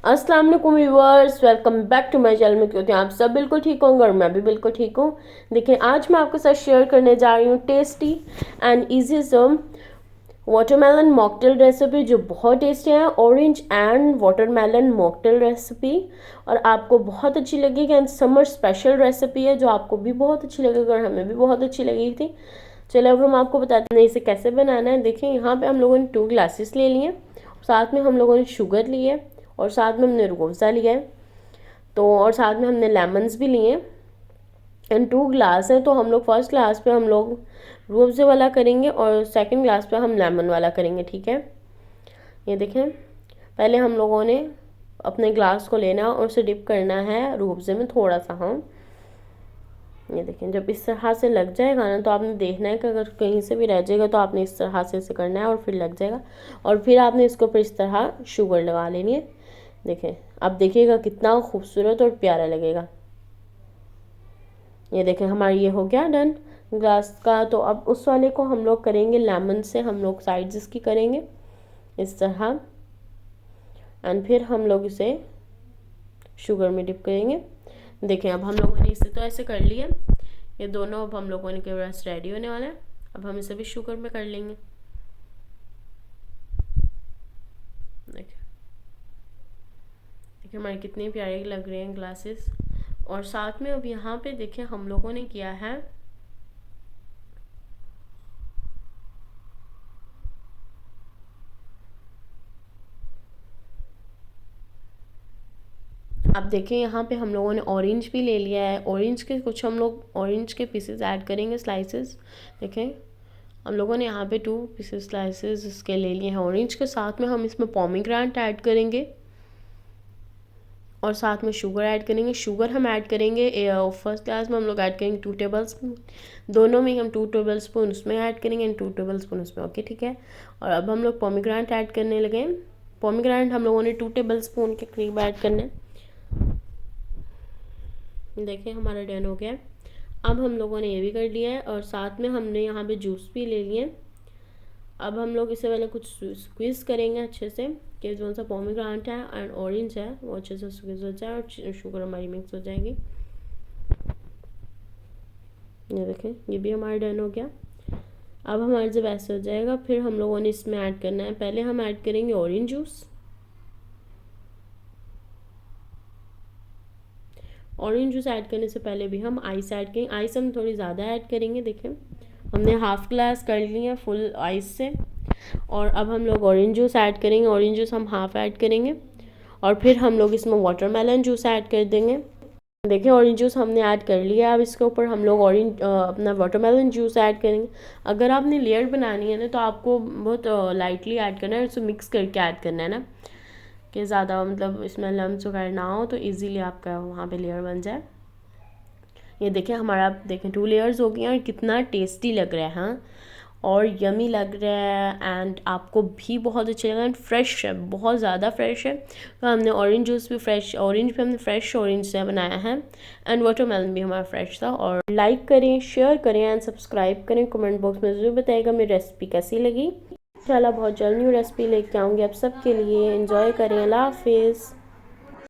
अस्सलाम वालेकुम viewers, welcome back to my channel में। क्योंकि आप सब बिल्कुल ठीक होंगे और मैं भी बिल्कुल ठीक हूँ। देखिए, आज मैं आपके साथ शेयर करने जा रही हूँ tasty and easy some watermelon mocktail recipe, जो बहुत टेस्टी है। Orange and watermelon mocktail recipe, और आपको बहुत अच्छी लगेगी। एंड समर स्पेशल रेसिपी है जो आपको भी बहुत अच्छी लगेगी और हमें भी बहुत अच्छी लगी थी। चलो अब हम आपको बताते हैं इसे कैसे बनाना है। देखिए, यहाँ पे हम लोगों ने 2 ग्लासेस ले लिए, साथ में हम लोगों ने शुगर ली है और साथ में हमने रूह अफ़ज़ा लिया है, तो और साथ में हमने लेमन्स भी लिए। एंड 2 ग्लास हैं, तो हम लोग फर्स्ट ग्लास पे हम लोग रूह अफ़ज़ा वाला करेंगे और सेकंड ग्लास पे हम लेमन वाला करेंगे, ठीक है। ये देखें, पहले हम लोगों ने अपने ग्लास को लेना और उसे डिप करना है रूह अफ़ज़ा में थोड़ा सा। हम ये देखें, जब इस तरह से लग जाएगा ना, तो आपने देखना है कि अगर कहीं से भी रह जाएगा तो आपने इस तरह से इसे करना है और फिर लग जाएगा। और फिर आपने इसके ऊपर इस तरह शुगर लगा लेनी है। देखें, अब देखिएगा कितना खूबसूरत और प्यारा लगेगा। ये देखें, हमारा ये हो गया डन ग्लास का। तो अब उस वाले को हम लोग करेंगे लेमन से, हम लोग साइड्स इसकी करेंगे इस तरह। एंड फिर हम लोग इसे शुगर में डिप करेंगे। देखें, अब हम लोगों ने इसे तो ऐसे कर लिया, ये दोनों अब हम लोगों ने के पास रेडी होने वाला है। अब हम इसे भी शुगर में कर लेंगे। देखिए देखिए, हमारे कितने प्यारे लग रहे हैं ग्लासेस। और साथ में अब यहाँ पे देखिए हम लोगों ने किया है, अब देखिए यहाँ पे हम लोगों ने ऑरेंज भी ले लिया है। ऑरेंज के कुछ हम लोग ऑरेंज के पीसेस ऐड करेंगे, स्लाइसेस। देखें, हम लोगों ने यहाँ पे 2 पीसेस स्लाइसेस इसके ले लिए हैं ऑरेंज के। साथ में हम इसमें पोमीग्रेनेट ऐड करेंगे और साथ में शुगर ऐड करेंगे। शुगर हम ऐड करेंगे फर्स्ट क्लास में हम लोग ऐड करेंगे 2 टेबल स्पून, दोनों में हम 2 टेबल स्पून उसमें ऐड करेंगे एंड 2 टेबल स्पून उसमें, ओके ठीक है। और अब हम लोग पोमीग्रेनेट ऐड करने लगे। पोमीग्रेनेट हम लोगों ने 2 टेबल स्पून के करीब ऐड करने। देखिए, हमारा डन हो गया। अब हम लोगों ने ये भी कर लिया है और साथ में हमने यहाँ पे जूस भी ले लिए। अब हम लोग इसे पहले कुछ स्क्वीज़ करेंगे अच्छे से, कि जो सा पोमीग्रेनेट है एंड ऑरेंज है वो अच्छे से स्क्वीज़ हो जाए और शुगर हमारी मिक्स हो जाएगी। ये देखें, ये भी हमारा डन हो गया। अब हमारे जब ऐसे हो जाएगा, फिर हम लोगों ने इसमें ऐड करना है, पहले हम ऐड करेंगे orange juice. Orange juice add करने से पहले भी हम आइस ऐड करेंगे। आइस हम थोड़ी ज़्यादा ऐड करेंगे। देखें, हमने हाफ ग्लास कर लिया फुल आइस से। और अब हम लोग ऑरेंज जूस ऐड करेंगे। ऑरेंज जूस हम हाफ ऐड करेंगे और फिर हम लोग इसमें वाटरमेलन जूस ऐड कर देंगे। देखिए, ऑरेंज जूस हमने ऐड कर लिया। अब इसके ऊपर हम लोग अपना वाटरमेलन जूस ऐड करेंगे। अगर आपने लेयर बनानी है ना, तो आपको बहुत लाइटली ऐड करना है, इसे मिक्स करके ऐड करना है ना, कि ज़्यादा मतलब इसमें लम्स वगैरह ना हो, तो इजीली आपका वहाँ पे लेयर बन जाए। ये देखिए, हमारा देखें 2 लेयर्स हो गई हैं और कितना टेस्टी लग रहा है। हाँ, और यमी लग रहा है एंड आपको भी बहुत अच्छा लगा। एंड फ्रेश है, बहुत ज़्यादा फ्रेश है। तो हमने ऑरेंज जूस भी फ्रेश, ऑरेंज भी हमने फ्रेश ऑरेंज से बनाया है एंड वाटरमेलन भी हमारा फ्रेश था। और लाइक करें, शेयर करें एंड सब्सक्राइब करें। कमेंट बॉक्स में ज़रूर बताइएगा मेरी रेसिपी कैसी लगी। इंशाल्लाह बहुत जल्द न्यू रेसिपी लेके आऊँगी आप सबके लिए। एंजॉय करें। अल्लाह हाफिज़।